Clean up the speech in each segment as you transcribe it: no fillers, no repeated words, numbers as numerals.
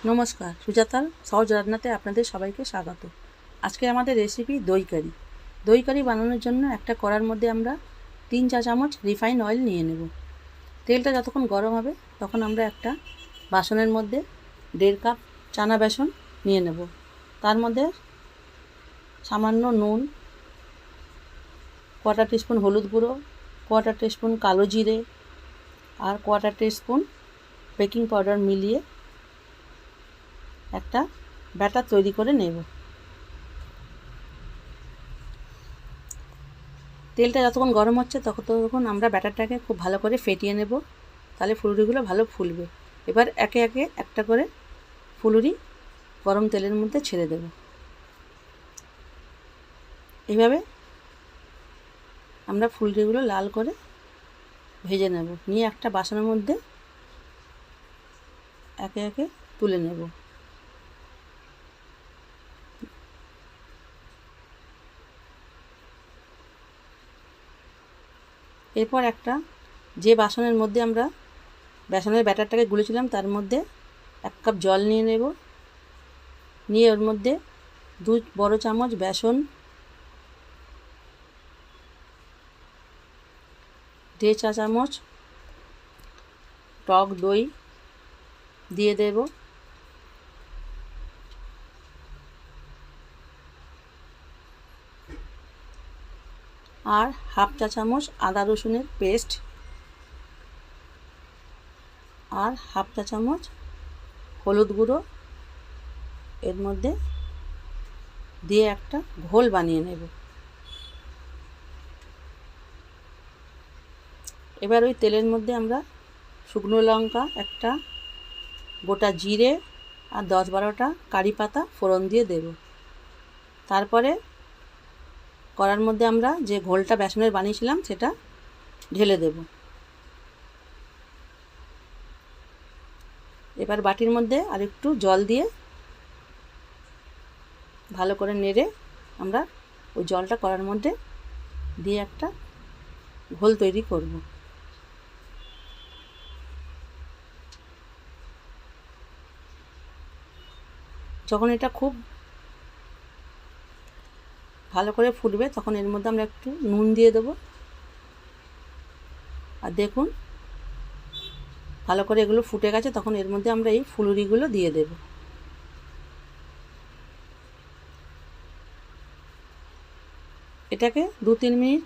নমস্কার, সুজাতার সহজ রান্নাতে আপনাদের সবাইকে স্বাগত। আজকে আমাদের রেসিপি দই কারি। দই কারি বানানোর জন্য একটা কড়ার মধ্যে আমরা 3 চা চামচ রিফাইন অয়েল নিয়ে নেব। তেলটা যতক্ষণ গরম হবে তখন আমরা একটা বাসনের মধ্যে 1.5 কাপ চানা বেসন নিয়ে নেব। তার মধ্যে সামান্য নুন, 1/4 টিস্পুন হলুদ গুঁড়ো, 1/4 টিস্পুন কালো জিরে আর 1/4 টিস্পুন বেকিং পাউডার মিলিয়ে একটা ব্যাটার তৈরি করে নেব। তেলটা যতক্ষণ গরম হচ্ছে ততক্ষণ আমরা ব্যাটারটাকে খুব ভালো করে ফেটিয়ে নেব, তাহলে ফুলুরিগুলো ভালো ফুলবে। এবার একে একে একটা করে ফুলুরি গরম তেলের মধ্যে ছেড়ে দেব। এইভাবে আমরা ফুলুরিগুলো লাল করে ভেজে নেব, নিয়ে একটা বাসনের মধ্যে একে একে তুলে নেব। এরপর একটা যে বাসনের মধ্যে আমরা বেসনের ব্যাটারটাকে গুলেছিলাম তার মধ্যে 1 কাপ জল নিয়ে নেব, নিয়ে ওর মধ্যে 2 বড় চামচ বেসন, 1.5 চা চামচ টক দই দিয়ে দেব, আর 1/2 চা চামচ আদা রসুনের পেস্ট, আর 1/2 চা চামচ হলুদ গুঁড়ো এর মধ্যে দিয়ে একটা ঘোল বানিয়ে নেব। এবার ওই তেলের মধ্যে আমরা শুকনো লঙ্কা একটা, গোটা জিরে আর 10-12টা কারি পাতা ফোড়ন দিয়ে দেব। তারপরে কড়ার মধ্যে আমরা যে ঘোলটা বেসনের বানিয়েছিলাম সেটা ঢেলে দেব। এবার বাটির মধ্যে আরেকটু জল দিয়ে ভালো করে নেড়ে আমরা ওই জলটা কড়ার মধ্যে দিয়ে একটা ঘোল তৈরি করব। যখন এটা খুব ভালো করে ফুটবে তখন এর মধ্যে আমরা একটু নুন দিয়ে দেব। আর দেখুন ভালো করে এগুলো ফুটে গেছে, তখন এর মধ্যে আমরা এই ফুলুরিগুলো দিয়ে দেব। এটাকে 2-3 মিনিট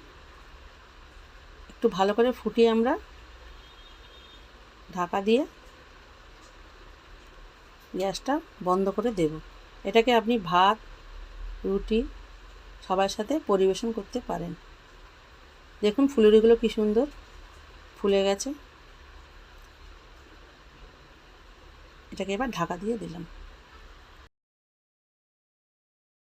একটু ভালো করে ফুটিয়ে আমরা ঢাকা দিয়ে গ্যাসটা বন্ধ করে দেব। এটাকে আপনি ভাত, রুটি সবার সাথে পরিবেশন করতে পারেন। দেখুন ফুলুরিগুলো কি সুন্দর ফুলে গেছে। এটাকে এবার ঢাকা দিয়ে দিলাম।